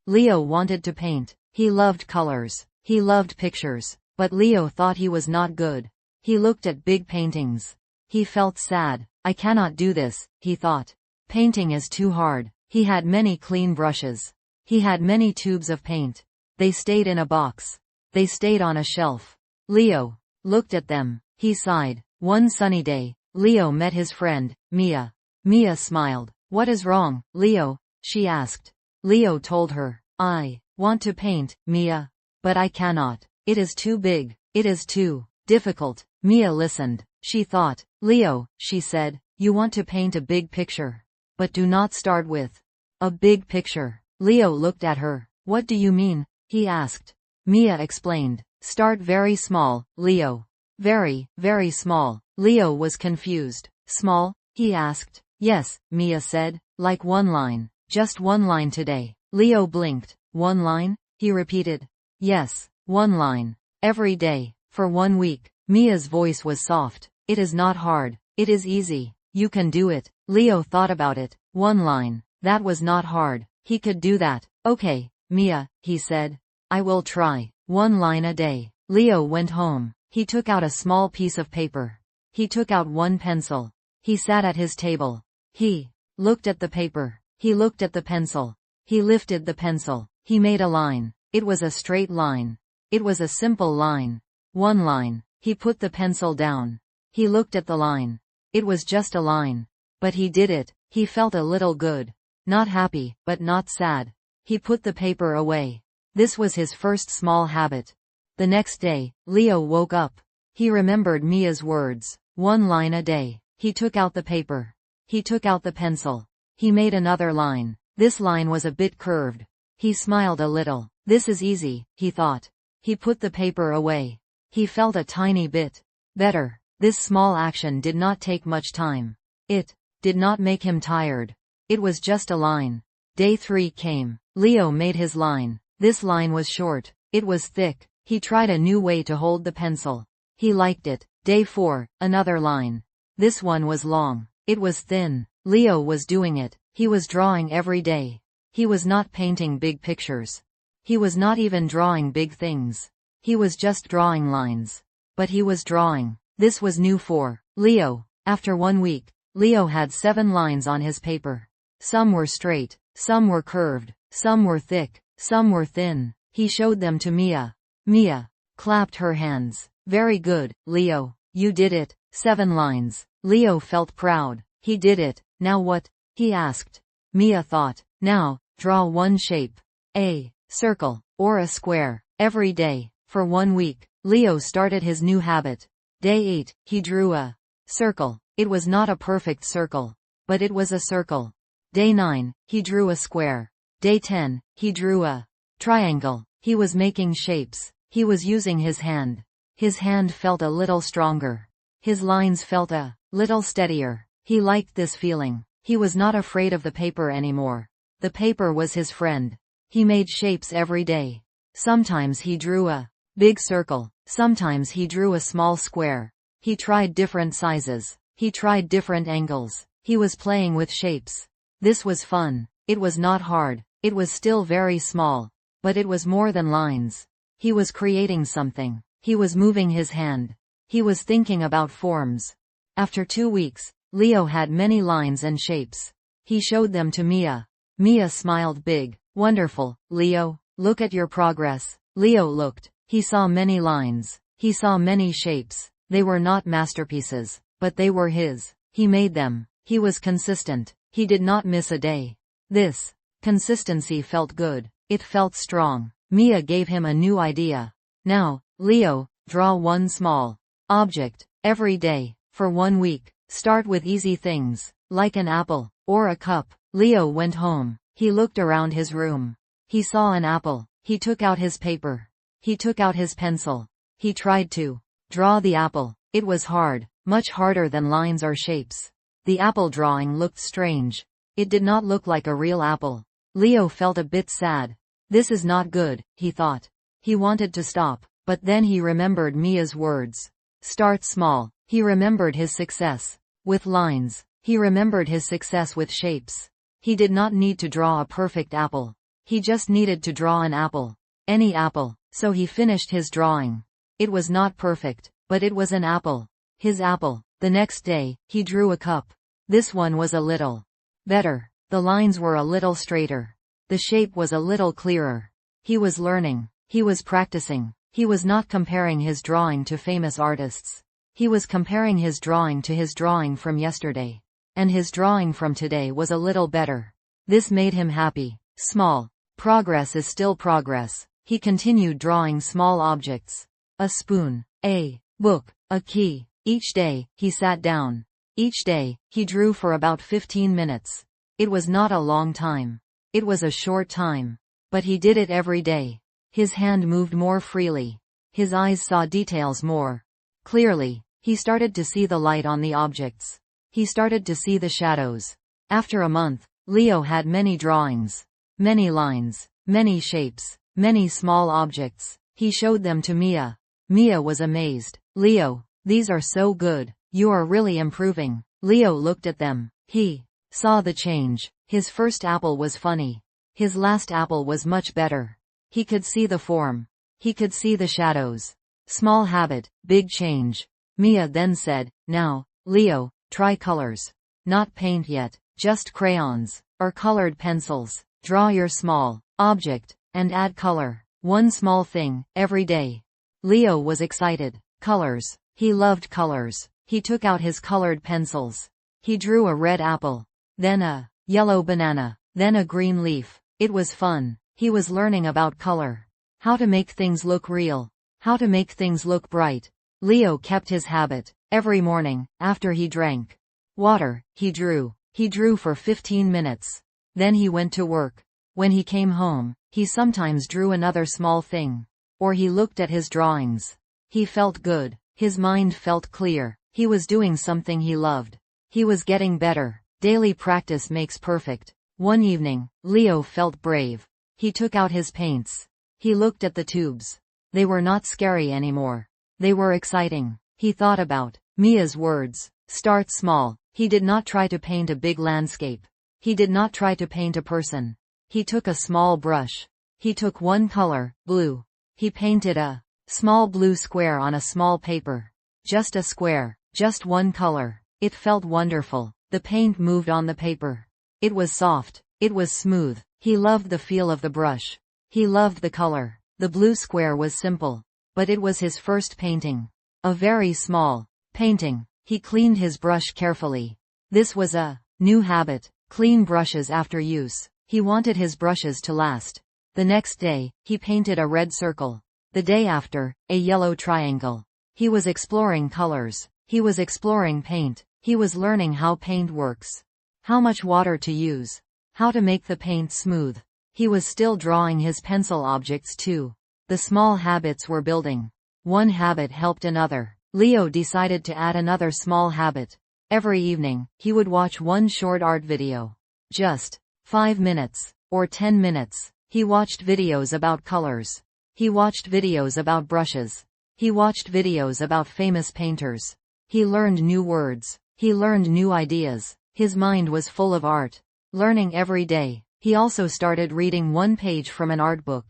Leo wanted to paint. He loved colors. He loved pictures. But Leo thought he was not good. He looked at big paintings. He felt sad. I cannot do this, he thought. Painting is too hard. He had many clean brushes. He had many tubes of paint. They stayed in a box. They stayed on a shelf. Leo looked at them. He sighed. One sunny day, Leo met his friend, Mia. Mia smiled. What is wrong, Leo? She asked. Leo told her. I want to paint, Mia. But I cannot. It is too big. It is too difficult. Mia listened. She thought. Leo, she said, you want to paint a big picture. But do not start with a big picture. Leo looked at her. What do you mean? He asked. Mia explained. Start very small, Leo. Very, very small. Leo was confused. Small? He asked. Yes, Mia said. Like one line. Just one line today. Leo blinked. One line? He repeated. Yes, one line. Every day. For 1 week. Mia's voice was soft. It is not hard. It is easy. You can do it. Leo thought about it. One line. That was not hard. He could do that. Okay, Mia, he said. I will try. One line a day. Leo went home. He took out a small piece of paper. He took out one pencil. He sat at his table. He looked at the paper. He looked at the pencil. He lifted the pencil. He made a line. It was a straight line. It was a simple line. One line. He put the pencil down. He looked at the line. It was just a line. But he did it. He felt a little good. Not happy, but not sad. He put the paper away. This was his first small habit. The next day, Leo woke up. He remembered Mia's words. One line a day. He took out the paper. He took out the pencil. He made another line. This line was a bit curved. He smiled a little. This is easy, he thought. He put the paper away. He felt a tiny bit better. This small action did not take much time. It did not make him tired. It was just a line. Day 3 came. Leo made his line. This line was short. It was thick. He tried a new way to hold the pencil. He liked it. Day 4, another line. This one was long. It was thin. Leo was doing it. He was drawing every day. He was not painting big pictures. He was not even drawing big things. He was just drawing lines. But he was drawing. This was new for Leo. After 1 week, Leo had 7 lines on his paper. Some were straight, some were curved, some were thick, some were thin. He showed them to Mia. Mia clapped her hands. Very good, Leo. You did it. 7 lines. Leo felt proud. He did it. Now what? He asked. Mia thought. Now, draw one shape. A circle, or a square, every day. For 1 week, Leo started his new habit. Day 8, he drew a circle. It was not a perfect circle, but it was a circle. Day 9, he drew a square. Day 10, he drew a triangle. He was making shapes. He was using his hand. His hand felt a little stronger. His lines felt a little steadier. He liked this feeling. He was not afraid of the paper anymore. The paper was his friend. He made shapes every day. Sometimes he drew a big circle. Sometimes he drew a small square. He tried different sizes. He tried different angles. He was playing with shapes. This was fun. It was not hard. It was still very small. But it was more than lines. He was creating something. He was moving his hand. He was thinking about forms. After 2 weeks, Leo had many lines and shapes. He showed them to Mia. Mia smiled big. Wonderful, Leo. Look at your progress. Leo looked. He saw many lines. He saw many shapes. They were not masterpieces, but they were his. He made them. He was consistent. He did not miss a day. This consistency felt good. It felt strong. Mia gave him a new idea. Now, Leo, draw one small object every day for 1 week. Start with easy things, like an apple or a cup. Leo went home. He looked around his room. He saw an apple. He took out his paper. He took out his pencil. He tried to draw the apple. It was hard, much harder than lines or shapes. The apple drawing looked strange. It did not look like a real apple. Leo felt a bit sad. This is not good, he thought. He wanted to stop, but then he remembered Mia's words. Start small. He remembered his success with lines. He remembered his success with shapes. He did not need to draw a perfect apple. He just needed to draw an apple. Any apple. So he finished his drawing. It was not perfect, but it was an apple. His apple. The next day, he drew a cup. This one was a little better. The lines were a little straighter. The shape was a little clearer. He was learning. He was practicing. He was not comparing his drawing to famous artists. He was comparing his drawing to his drawing from yesterday. And his drawing from today was a little better. This made him happy. Small progress is still progress. He continued drawing small objects. A spoon. A book. A key. Each day, he sat down. Each day, he drew for about 15 minutes. It was not a long time. It was a short time. But he did it every day. His hand moved more freely. His eyes saw details more clearly. He started to see the light on the objects. He started to see the shadows. After a month, Leo had many drawings. Many lines. Many shapes. Many small objects. He showed them to Mia. Mia was amazed. Leo, these are so good. You are really improving. Leo looked at them. He saw the change. His first apple was funny. His last apple was much better. He could see the form. He could see the shadows. Small habit, big change. Mia then said, now, Leo, try colors. Not paint yet, just crayons, or colored pencils. Draw your small object, and add color. One small thing, every day. Leo was excited. Colors. He loved colors. He took out his colored pencils. He drew a red apple. Then a yellow banana. Then a green leaf. It was fun. He was learning about color. How to make things look real. How to make things look bright. Leo kept his habit. Every morning, after he drank water, he drew. He drew for 15 minutes. Then he went to work. When he came home, he sometimes drew another small thing. Or he looked at his drawings. He felt good. His mind felt clear. He was doing something he loved. He was getting better. Daily practice makes perfect. One evening, Leo felt brave. He took out his paints. He looked at the tubes. They were not scary anymore. They were exciting. He thought about Mia's words. Start small. He did not try to paint a big landscape. He did not try to paint a person. He took a small brush. He took one color, blue. He painted a small blue square on a small paper. Just a square. Just one color. It felt wonderful. The paint moved on the paper. It was soft. It was smooth. He loved the feel of the brush. He loved the color. The blue square was simple. But it was his first painting. A very small painting. He cleaned his brush carefully. This was a new habit. Clean brushes after use. He wanted his brushes to last. The next day, he painted a red circle. The day after, a yellow triangle. He was exploring colors. He was exploring paint. He was learning how paint works. How much water to use. How to make the paint smooth. He was still drawing his pencil objects too. The small habits were building. One habit helped another. Leo decided to add another small habit. Every evening, he would watch one short art video. Just 5 minutes. Or 10 minutes. He watched videos about colors. He watched videos about brushes. He watched videos about famous painters. He learned new words. He learned new ideas. His mind was full of art. Learning every day. He also started reading one page from an art book.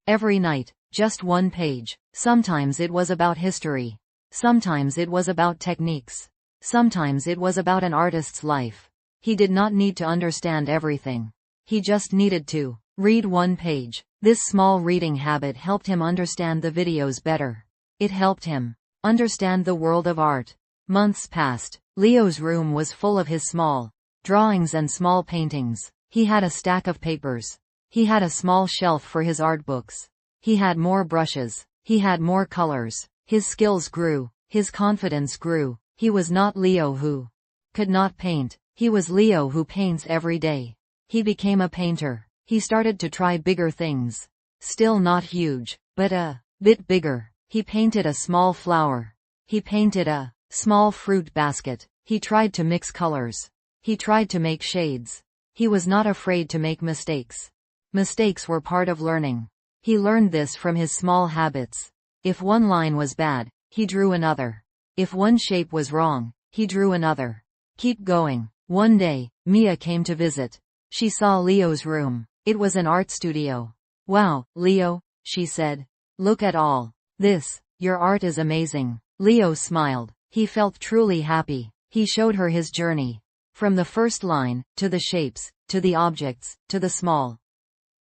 Every night, just one page. Sometimes it was about history. Sometimes it was about techniques. Sometimes it was about an artist's life. He did not need to understand everything. He just needed to read one page. This small reading habit helped him understand the videos better. It helped him understand the world of art. Months passed. Leo's room was full of his small drawings and small paintings. He had a stack of papers. He had a small shelf for his art books. He had more brushes. He had more colors. His skills grew. His confidence grew. He was not Leo who could not paint. He was Leo who paints every day. He became a painter. He started to try bigger things. Still not huge, but a bit bigger. He painted a small flower. He painted a small fruit basket. He tried to mix colors. He tried to make shades. He was not afraid to make mistakes. Mistakes were part of learning. He learned this from his small habits. If one line was bad, he drew another. If one shape was wrong, he drew another. Keep going. One day, Mia came to visit. She saw Leo's room. It was an art studio. Wow, Leo, she said. Look at all this. Your art is amazing. Leo smiled. He felt truly happy. He showed her his journey. From the first line, to the shapes, to the objects, to the small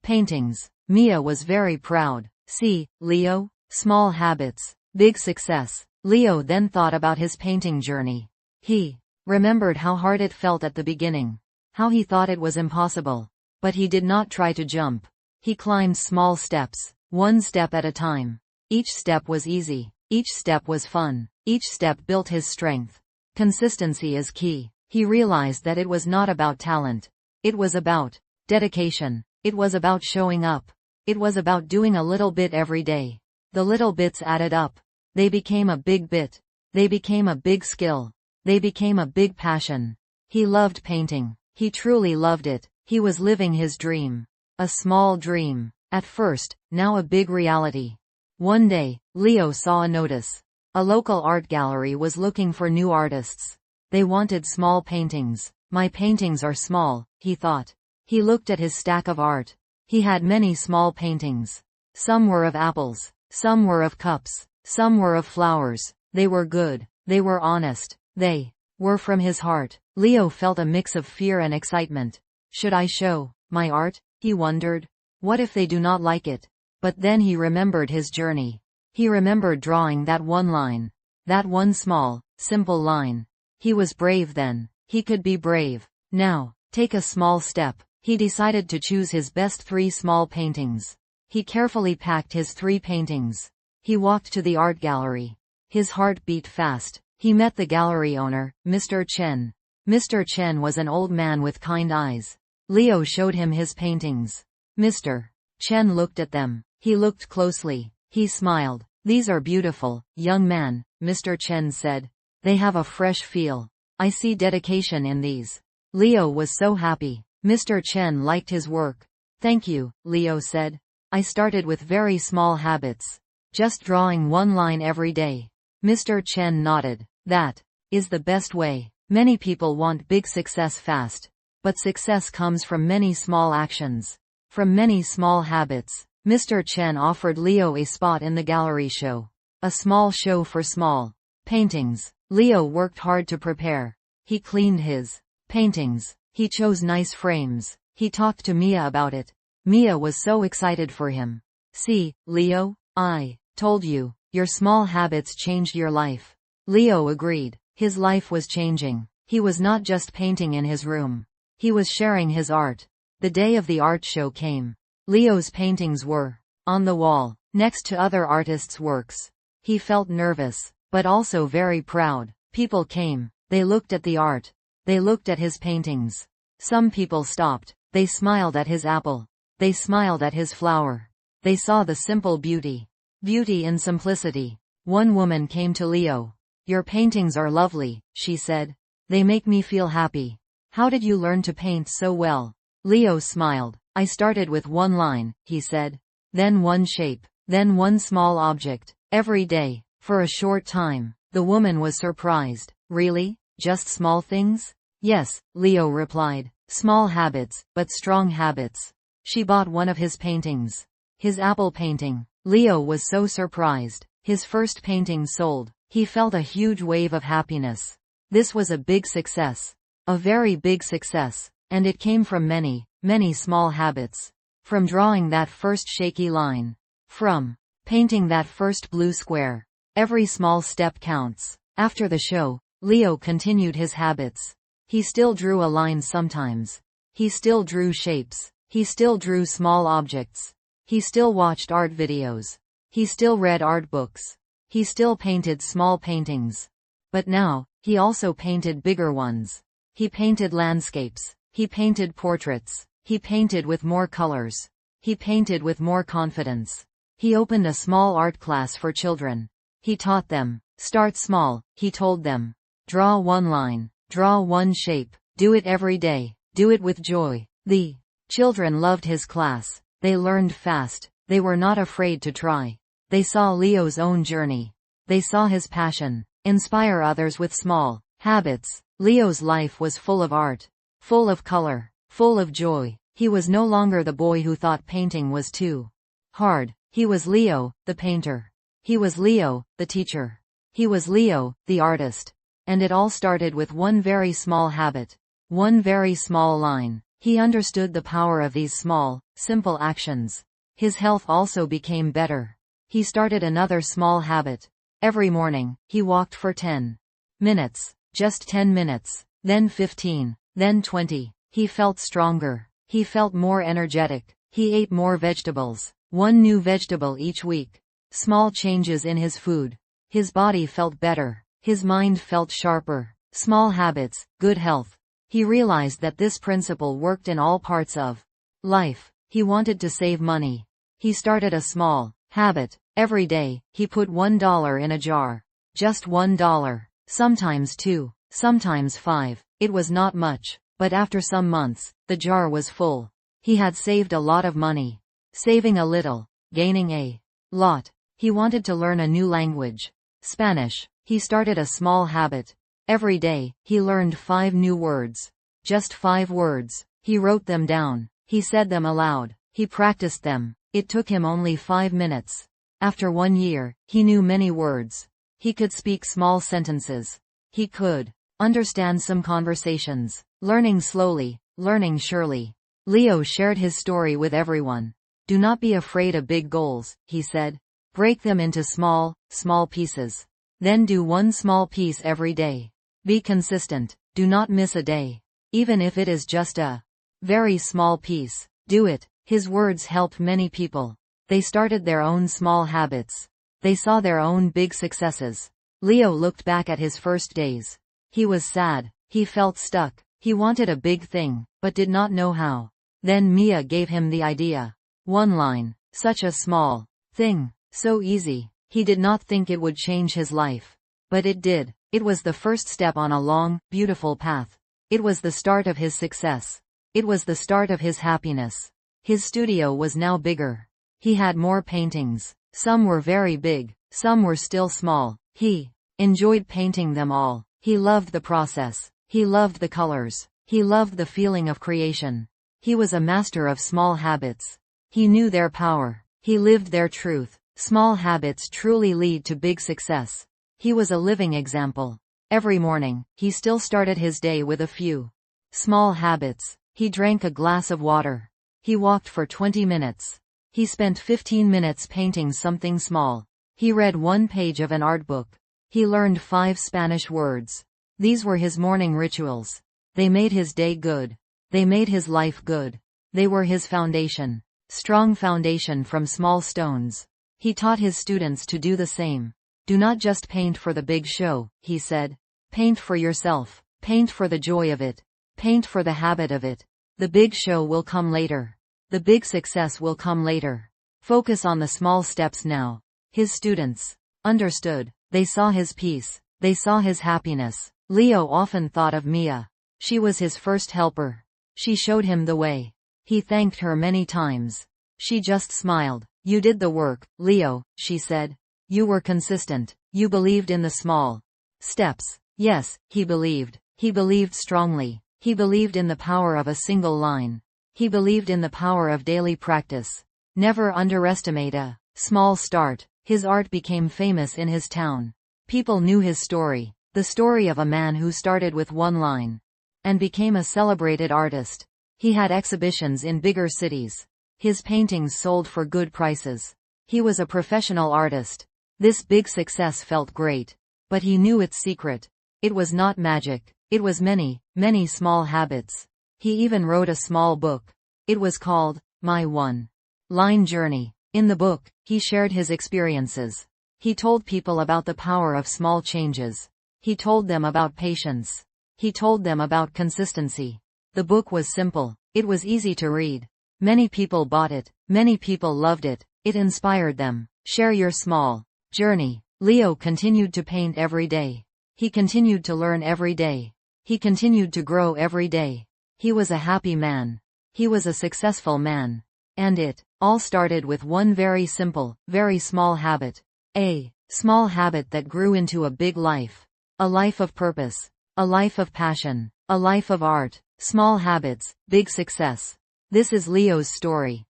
paintings. Mia was very proud. See, Leo? Small habits. Big success. Leo then thought about his painting journey. He remembered how hard it felt at the beginning. How he thought it was impossible. But he did not try to jump. He climbed small steps, one step at a time. Each step was easy. Each step was fun. Each step built his strength. Consistency is key. He realized that it was not about talent. It was about dedication. It was about showing up. It was about doing a little bit every day. The little bits added up. They became a big bit. They became a big skill. They became a big passion. He loved painting. He truly loved it. He was living his dream. A small dream. At first, now a big reality. One day, Leo saw a notice. A local art gallery was looking for new artists. They wanted small paintings. My paintings are small, he thought. He looked at his stack of art. He had many small paintings. Some were of apples. Some were of cups. Some were of flowers. They were good. They were honest. They were from his heart. Leo felt a mix of fear and excitement. Should I show my art? He wondered. What if they do not like it? But then he remembered his journey. He remembered drawing that one line. That one small, simple line. He was brave then. He could be brave. Now, take a small step. He decided to choose his best 3 small paintings. He carefully packed his 3 paintings. He walked to the art gallery. His heart beat fast. He met the gallery owner, Mr. Chen. Mr. Chen was an old man with kind eyes. Leo showed him his paintings. Mr. Chen looked at them. He looked closely. He smiled. These are beautiful, young man, Mr. Chen said. They have a fresh feel. I see dedication in these. Leo was so happy. Mr. Chen liked his work. Thank you, Leo said. I started with very small habits. Just drawing one line every day. Mr. Chen nodded. That is the best way. Many people want big success fast. But success comes from many small actions. From many small habits. Mr. Chen offered Leo a spot in the gallery show. A small show for small paintings. Leo worked hard to prepare. He cleaned his paintings. He chose nice frames. He talked to Mia about it. Mia was so excited for him. See, Leo, I told you, your small habits changed your life. Leo agreed. His life was changing. He was not just painting in his room. He was sharing his art. The day of the art show came. Leo's paintings were on the wall, next to other artists' works. He felt nervous, but also very proud. People came. They looked at the art. They looked at his paintings. Some people stopped. They smiled at his apple. They smiled at his flower. They saw the simple beauty. Beauty in simplicity. One woman came to Leo. Your paintings are lovely, she said. They make me feel happy. How did you learn to paint so well? Leo smiled. I started with one line, he said. Then one shape. Then one small object. Every day. For a short time. The woman was surprised. Really? Just small things? Yes, Leo replied. Small habits, but strong habits. She bought one of his paintings. His apple painting. Leo was so surprised. His first painting sold. He felt a huge wave of happiness. This was a big success. A very big success. And it came from many, many small habits. From drawing that first shaky line. From painting that first blue square. Every small step counts. After the show, Leo continued his habits. He still drew a line sometimes. He still drew shapes. He still drew small objects. He still watched art videos. He still read art books. He still painted small paintings. But now, he also painted bigger ones. He painted landscapes. He painted portraits. He painted with more colors. He painted with more confidence. He opened a small art class for children. He taught them. Start small, he told them. Draw one line. Draw one shape. Do it every day. Do it with joy. The children loved his class. They learned fast. They were not afraid to try. They saw Leo's own journey. They saw his passion. Inspire others with small habits. Leo's life was full of art. Full of color. Full of joy. He was no longer the boy who thought painting was too hard. He was Leo, the painter. He was Leo, the teacher. He was Leo, the artist. And it all started with one very small habit. One very small line. He understood the power of these small, simple actions. His health also became better. He started another small habit. Every morning, he walked for 10 minutes. Just 10 minutes. Then 15. Then 20. He felt stronger. He felt more energetic. He ate more vegetables. One new vegetable each week. Small changes in his food. His body felt better. His mind felt sharper. Small habits, good health. He realized that this principle worked in all parts of life. He wanted to save money. He started a small habit. Every day, he put $1 in a jar. Just $1. Sometimes 2. Sometimes 5. It was not much. But after some months, the jar was full. He had saved a lot of money. Saving a little. Gaining a lot. He wanted to learn a new language. Spanish. He started a small habit. Every day, he learned 5 new words. Just 5 words. He wrote them down. He said them aloud. He practiced them. It took him only 5 minutes. After 1 year, he knew many words. He could speak small sentences. He could understand some conversations. Learning slowly, learning surely. Leo shared his story with everyone. Do not be afraid of big goals, he said. Break them into small, small pieces. Then do one small piece every day. Be consistent. Do not miss a day. Even if it is just a very small piece. Do it. His words helped many people. They started their own small habits. They saw their own big successes. Leo looked back at his first days. He was sad. He felt stuck. He wanted a big thing, but did not know how. Then Mia gave him the idea. One line. Such a small thing. So easy. He did not think it would change his life. But it did. It was the first step on a long, beautiful path. It was the start of his success. It was the start of his happiness. His studio was now bigger. He had more paintings. Some were very big. Some were still small. He enjoyed painting them all. He loved the process. He loved the colors. He loved the feeling of creation. He was a master of small habits. He knew their power. He lived their truth. Small habits truly lead to big success. He was a living example. Every morning, he still started his day with a few small habits. He drank a glass of water. He walked for 20 minutes. He spent 15 minutes painting something small. He read 1 page of an art book. He learned 5 Spanish words. These were his morning rituals. They made his day good. They made his life good. They were his foundation. Strong foundation from small stones. He taught his students to do the same. Do not just paint for the big show, he said. Paint for yourself. Paint for the joy of it. Paint for the habit of it. The big show will come later. The big success will come later. Focus on the small steps now. His students understood. They saw his peace. They saw his happiness. Leo often thought of Mia. She was his first helper. She showed him the way. He thanked her many times. She just smiled. You did the work, Leo, she said. You were consistent. You believed in the small steps. Yes, he believed. He believed strongly. He believed in the power of a single line. He believed in the power of daily practice. Never underestimate a small start. His art became famous in his town. People knew his story. The story of a man who started with 1 line and became a celebrated artist. He had exhibitions in bigger cities. His paintings sold for good prices. He was a professional artist. This big success felt great. But he knew its secret. It was not magic. It was many, many small habits. He even wrote a small book. It was called, My One Line Journey. In the book, he shared his experiences. He told people about the power of small changes. He told them about patience. He told them about consistency. The book was simple. It was easy to read. Many people bought it. Many people loved it. It inspired them. Share your small journey. Leo continued to paint every day. He continued to learn every day. He continued to grow every day. He was a happy man. He was a successful man. And it all started with one very simple, very small habit. A small habit that grew into a big life. A life of purpose. A life of passion. A life of art. Small habits, big success. This is Leo's story.